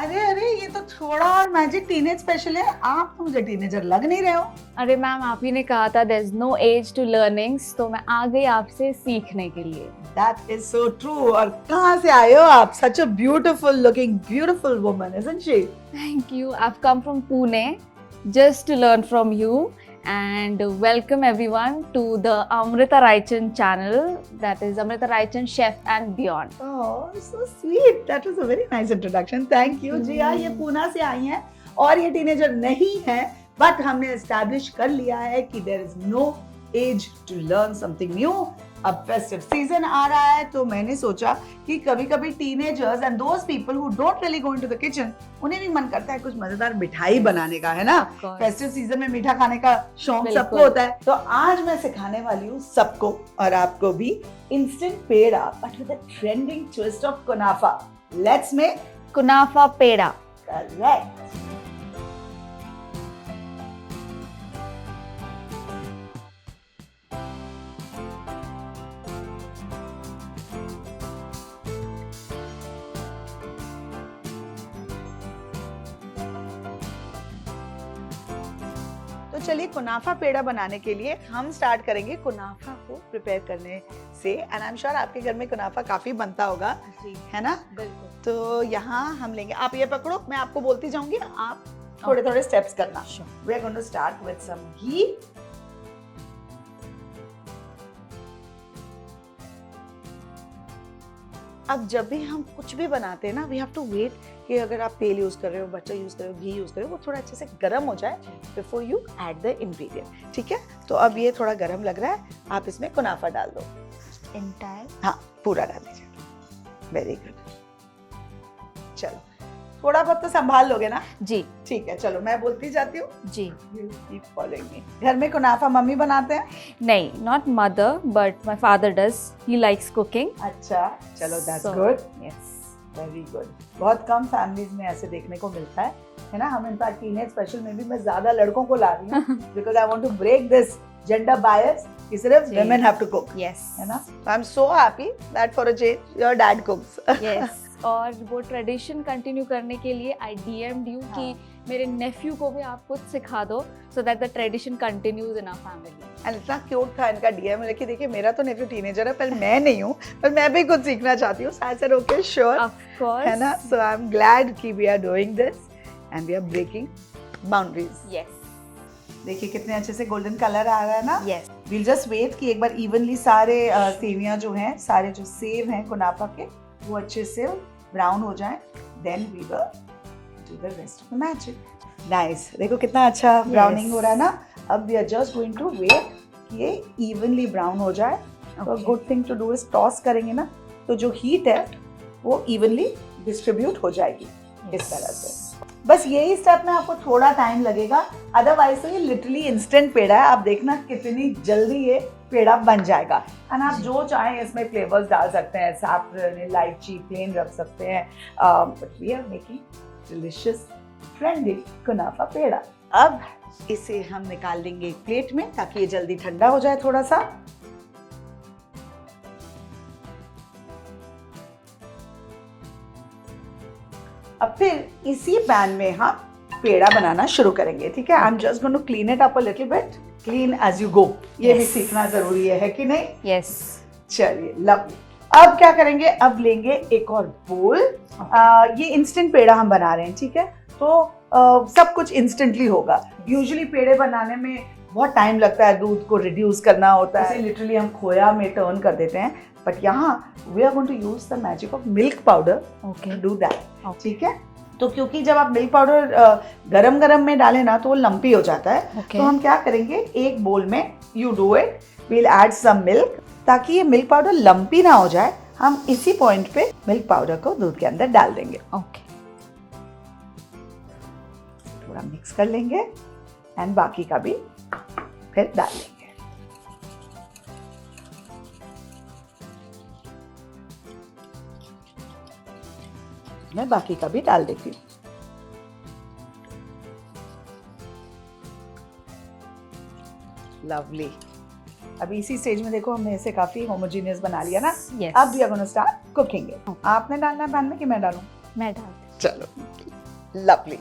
अरे अरे, ये तो थोड़ा और मैजिक टीनेज स्पेशल है। आप तो मुझे टीनेजर लग नहीं रहे हो। अरे मैम, आप ही ने कहा था there is no age to learnings, तो मैं आ गई आपसे सीखने के लिए। That is so true। और कहाँ से आए हो आप? Such a beautiful looking, beautiful woman, isn't she? Thank you. I've come from Pune just to learn from you and welcome everyone to the Amrita Raichan channel, that is Amrita Raichan Chef and Beyond. Oh, so sweet। That was a very nice introduction। Thank you। जी हाँ, ये पूना से आई हैं और ये teenager नहीं है, but हमने establish कर लिया है कि there is no age to learn something new. अब फेस्टिव सीजन आ रहा है, तो मैंने सोचा कि कभी कभी teenagers and those people who don't really go into the kitchen, उन्हें भी मन करता है कुछ मजेदार मिठाई बनाने का, है ना। Of course. फेस्टिव सीजन में मीठा खाने का शौक बिल्कुल। सबको होता है, तो आज मैं सिखाने वाली हूँ सबको और आपको भी instant peda, but with a trending twist of kunafa. Let's make Kunafa Peda. Correct. तो चलिए, कुनाफा पेड़ा बनाने के लिए हम स्टार्ट करेंगे कुनाफा को प्रिपेयर करने से। एंड आई एम श्योर आपके घर में कुनाफा काफी बनता होगा, जी है ना। बिल्कुल। तो यहाँ हम लेंगे, आप ये पकड़ो, मैं आपको बोलती जाऊंगी, आप थोड़े थोड़े स्टेप्स करना। We are going to start with some ghee. अब जब भी हम कुछ भी बनाते हैं ना, वी हैव टू वेट कि अगर आप तेल यूज कर रहे हो, बटर यूज कर रहे हो, घी यूज कर रहे हो, वो थोड़ा अच्छे से गर्म हो जाए before you add the ingredient, ठीक है। तो अब ये थोड़ा गर्म लग रहा है, आप इसमें कुनाफा डाल दो। Entire. हाँ, पूरा डाल दीजिए। Very good. चलो, थोड़ा बहुत तो संभाल लोगे ना? जी ठीक है, चलो मैं बोलती जाती हूँ। जी। Keep following me. घर में कुनाफा मम्मी बनाते हैं? नहीं, not mother, but my father does. He likes cooking. अच्छा, चलो that's So, good. Yes. Very good. बहुत कम फैमिलीज में ऐसे देखने को मिलता है ना। हम इनफैक्ट टीनेज स्पेशल में भी मैं ज्यादा लड़कों को ला रही हूँ because I want to break this gender bias कि सिर्फ जी। women have to cook, Yes. है ना। I am so happy that for a change your dad कुक्स। Yes. और वो ट्रेडिशन कंटिन्यू करने के लिए आई डीएमड यू हाँ। कि मेरे नेफ्यू को भी आप कुछ सिखा दो so that the tradition continues in our family. And इतना क्यूट था इनका डीएम, लेकिन देखिए मेरा तो नेफ्यू टीनेजर है, पर मैं नहीं हूँ, पर मैं भी कुछ सीखना चाहती हूँ। I said okay sure, of course. है ना। सो आई एम ग्लैड कि we are doing this and we are breaking boundaries. Yes देखिए कितने अच्छे से गोल्डन कलर आ रहा है ना। यस। वील जस्ट वेट कि एक बार इवनली सारे सेवियां जो हैं, सारे जो सेव हैं कुनाफा के, वो अच्छे से ब्राउन हो जाएं, then we will do the rest of the magic. Nice, देखो कितना अच्छा ब्राउनिंग हो रहा है ना। अब we are just going to wait कि ये इवनली ब्राउन हो जाए। तो good thing to do is toss करेंगे ना, तो जो हीट है वो इवनली डिस्ट्रीब्यूट हो जाएगी इस तरह से। बस यही स्टेप में आपको थोड़ा टाइम लगेगा, अदरवाइज तो ये लिटरली इंस्टेंट पेड़ा है। आप देखना कितनी जल्दी ये पेड़ा बन जाएगा। एंड आप जो चाहें इसमें फ्लेवर्स डाल सकते हैं, सैफरन, इलायची, प्लेन रख सकते हैं, but we are making delicious trendy kunafa peda. अब इसे हम निकाल देंगे एक प्लेट में ताकि ये जल्दी ठंडा हो जाए थोड़ा सा। अब फिर इसी पैन में हम पेड़ा बनाना शुरू करेंगे, ठीक है। I am just going to clean it up a little bit, clean as you go. ये भी Yes. सीखना जरूरी है कि नहीं? यस। चलिए, लवली। अब क्या करेंगे, अब लेंगे एक और बोल। ये इंस्टेंट पेड़ा हम बना रहे हैं, ठीक है। तो सब कुछ इंस्टेंटली होगा। यूजुअली पेड़े बनाने में बहुत टाइम लगता है, दूध को रिड्यूस करना होता है, लिटरली हम खोया में टर्न कर देते हैं। बट यहाँ we are going to use the magic of milk powder okay. To do that, ठीक है। तो क्योंकि जब आप मिल्क पाउडर गरम गरम में डालें ना, तो वो लंपी हो जाता है। Okay. तो हम क्या करेंगे, एक बोल में you do it, we'll add some milk, ताकि ये मिल्क पाउडर लंपी ना हो जाए। हम इसी पॉइंट पे मिल्क पाउडर को दूध के अंदर डाल देंगे। ओके। थोड़ा मिक्स कर लेंगे एंड बाकी का भी फिर डाल देंगे। मैं बाकी का भी डाल देती हूँ। लवली। अभी इसी स्टेज में देखो हमने इसे काफी होमोजेनियस बना लिया ना। Yes. अब we are gonna start cooking it. आपने डालना है पैन में कि मैं डालूं? मैं डालती चलो, lovely.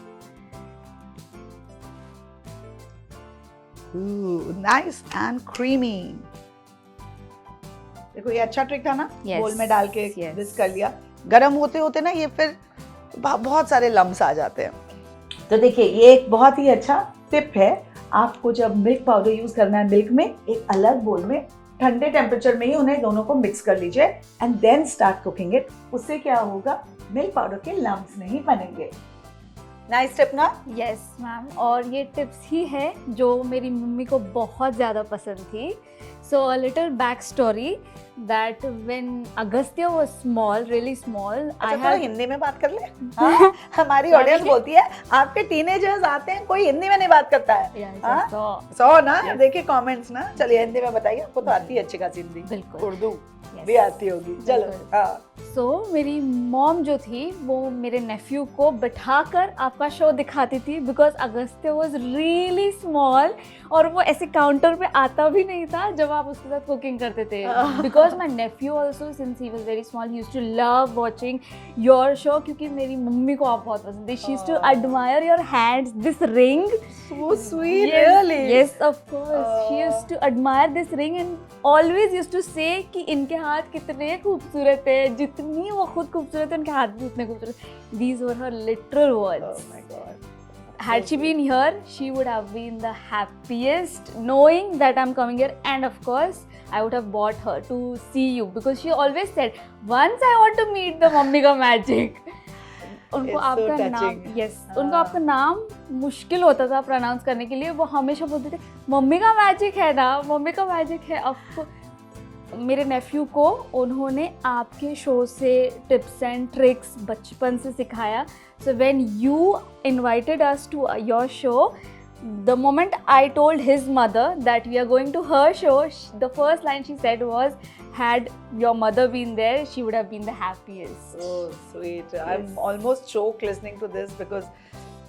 Ooh, nice and creamy. देखो ये अच्छा ट्रिक था ना, Yes, बोल में डाल के yes. विस्क कर लिया। गरम होते होते ना ये फिर बहुत सारे लम्स आ जाते हैं। तो देखिए ये एक बहुत ही अच्छा टिप है। आपको जब मिल्क पाउडर यूज करना है मिल्क में, एक अलग बोल में ठंडे टेम्परेचर में ही उन्हें दोनों को मिक्स कर लीजिए and then start cooking it. उससे क्या होगा, मिल्क पाउडर के लम्स नहीं बनेंगे। नाइस टिप ना? यस मैम, और ये टिप्स ही है जो मेरी मम्मी को बहुत ज़्यादा पसंद थी। So a little back story that when Agastya was small, really small, अच्छा थोड़ा हिंदी में बात कर ले। हाँ? हमारी ऑडियंस बोलती है आपके टीनेजर्स आते हैं कोई हिंदी में नहीं बात करता है। हाँ? सो ना देखिए कमेंट्स ना। चलिए हिंदी में बताइए, आपको तो आती है अच्छी खासी हिंदी। बिल्कुल, उर्दू भी आती होगी। चलो। हाँ। सो मेरी मॉम जो थी वो मेरे नेफ्यू को बिठाकर आपका शो दिखाती थी, because Agastya was really small और वो ऐसे काउंटर पे आता भी नहीं था जब आप उसके साथ कुकिंग करते थे। Because my nephew also since he was very small he used to love watching your show, क्योंकि मेरी मम्मी को आप बहुत पसंद थी। She used to admire your hands, this ring, So sweet, really? Yes, of course. She used to admire this ring and always used to say कि इनके हाथ कितने खूबसूरत है, जितनी वो खुद खूबसूरत है उनके हाथ भी उतने खूबसूरत। These were her literal words. Oh my God. Had she been here, she would have been the happiest knowing that I'm coming here, and of course, I would have bought her to see you because she always said, once I want to meet the mummy का magic. उनको आपका नाम, yes, उनको आपका नाम मुश्किल होता था प्रोनाउंस करने के लिए। वो हमेशा बोलते थे मम्मी का मैजिक है ना, मम्मी का मैजिक है। अब मेरे नेफ्यू को उन्होंने आपके शो से टिप्स एंड ट्रिक्स बचपन से सिखाया। So when you invited us to your show, the moment I told his mother that we are going to her show, the first line she said was, had your mother been there, she would have been the happiest. So sweet. Yes. I'm almost choked listening to this because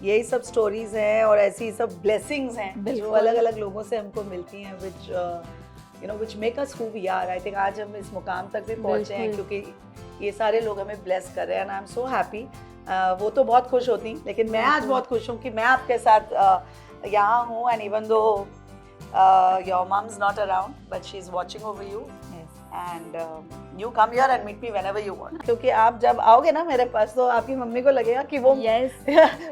यही सब stories हैं और ऐसी सब blessings हैं जो अलग-अलग लोगों से हमको मिलती हैं, which make us who we are. I think आज हम इस मुकाम तक भी पहुँचे हैं क्योंकि ये सारे लोग हमें bless कर रहे हैं and I'm so happy. वो तो बहुत खुश होती, लेकिन मैं आज बहुत खुश हूँ कि मैं आपके साथ यहाँ हूँ, and even though your mom's not around, but she's watching over you. Yes. And you come here and meet me whenever you want. क्योंकि आप जब आओगे ना मेरे पास तो आपकी मम्मी को लगेगा कि वो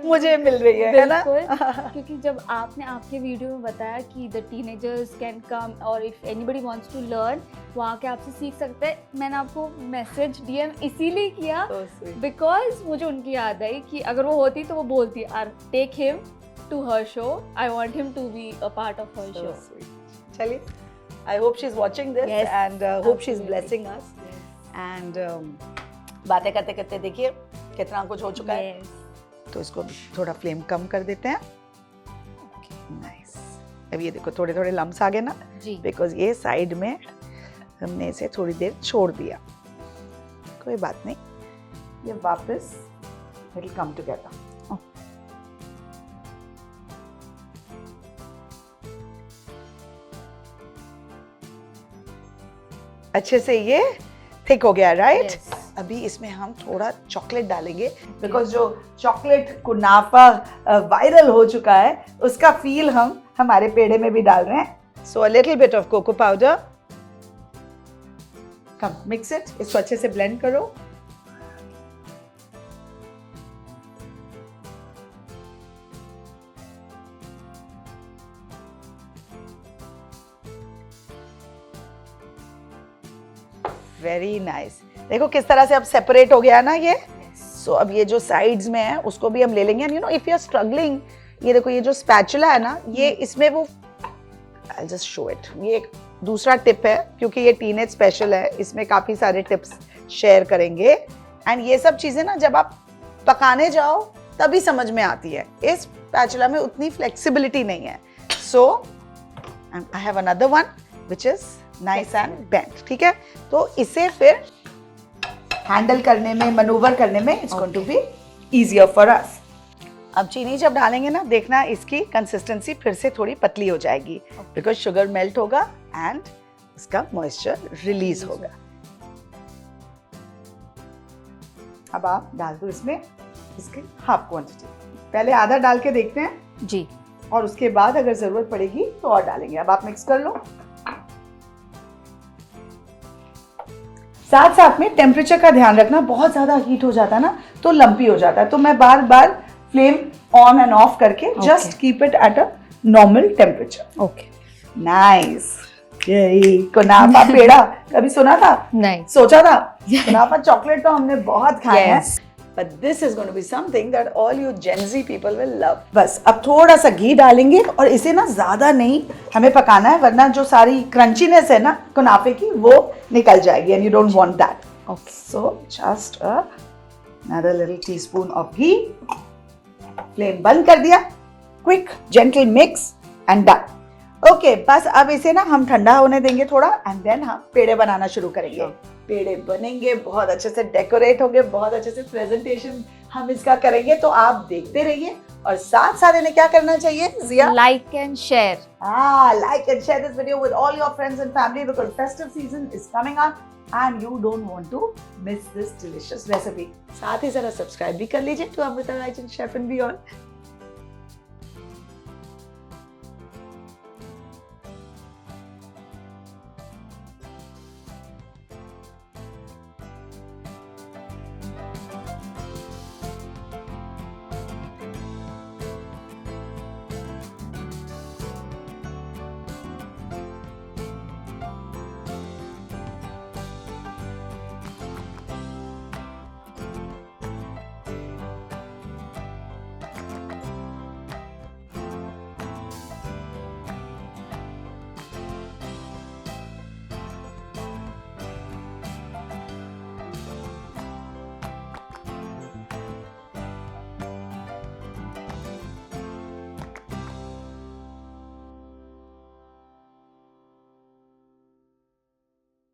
मुझे मिल रही है ना? क्योंकि जब आपने आपके वीडियो में बताया कि the teenagers can come और if anybody wants to learn, वो आके आपसे सीख सकते हैं, मैंने आपको मैसेज DM इसीलिए किया बिकॉज मुझे उनकी याद आई कि अगर वो होती तो वो बोलती take him to her show. I want him to be a part of her show. चलिए, I hope she's watching this. Yes, and hope she's blessing us. Yes. And बातें करते करते देखिए कितना कुछ हो चुका है। तो इसको थोड़ा फ्लेम कम कर देते हैं। नाइस। अब ये देखो थोड़े थोड़े लम्स आ गए ना, बिकॉज ये साइड में हमने इसे थोड़ी देर छोड़ दिया। कोई बात नहीं, ये वापस इट विल कम टुगेदर। अच्छे से ये थिक हो गया, राइट? अभी इसमें हम थोड़ा चॉकलेट डालेंगे बिकॉज जो चॉकलेट कुनाफा वायरल हो चुका है उसका फील हम हमारे पेड़े में भी डाल रहे हैं। So a little bit of cocoa powder, come mix it, इसको अच्छे से ब्लेंड करो। Very nice. देखो किस तरह से अब सेपरेट हो गया ना ये। सो अब ये जो साइड्स में है उसको भी हम ले लेंगे। You know if you are struggling, ये देखो ये जो स्पैचुला है ना, ये इसमें वो आई जस्ट शो इट, ये एक दूसरा टिप है क्योंकि ये टीनेज स्पेशल है, इसमें काफ़ी सारे टिप्स शेयर करेंगे। एंड ये सब चीज़ें ना जब आप पकाने जाओ तभी समझ में आती है, इस स्पैचुला में उतनी फ्लेक्सिबिलिटी नहीं है। So I have another one which is nice and bent, ठीक है? तो इसे फिर हैंडल करने में, मनूवर करने में it's going to be easier for us. अब चीनी जब डालेंगे ना, देखना इसकी कंसिस्टेंसी फिर से थोड़ी पतली हो जाएगी बिकॉज शुगर मेल्ट होगा एंड इसका मॉइस्चर रिलीज होगा। अब आप डाल दो इसमें इसके हाफ क्वांटिटी। पहले आधा डाल के देखते हैं जी। और उसके बाद अगर जरूरत पड़ेगी तो और डालेंगे। अब आप मिक्स कर लो। साथ साथ में टेम्परेचर का ध्यान रखना, बहुत ज्यादा हीट हो जाता है ना तो लंपी हो जाता है, तो मैं बार बार फ्लेम ऑन एंड ऑफ करके just keep it at a normal temperature. Okay, nice. यही कुनाफा पेड़ा कभी सुना था? नहीं। सोचा था? कुनाफा चॉकलेट तो हमने बहुत खाए हैं, but this is going to be something that all you Gen Z people will love. बस अब थोड़ा सा घी डालेंगे और इसे ना ज्यादा नहीं हमें पकाना है, वरना जो सारी क्रंचीनेस है ना कुनाफे की वो निकल जाएगी and you don't want that. Okay. So just another little teaspoon of ghee. Flame बंद कर दिया। Quick gentle mix and done. Okay, बस अब इसे ना हम ठंडा होने देंगे थोड़ा एंड देन हम पेड़े बनाना शुरू करेंगे। पेड़े बनेंगे, बहुत अच्छे से डेकोरेट होंगे, बहुत अच्छे से प्रेजेंटेशन हम इसका करेंगे, तो आप देखते रहिए। और साथ साथ इन्हें क्या करना चाहिए Jiya? Like and share. Like and share this video with all your friends and family because festive season is coming up and you don't want to miss this delicious recipe. साथ ही जरा सब्सक्राइब भी कर लीजिए to Amrita Kitchen Chef and Beyond.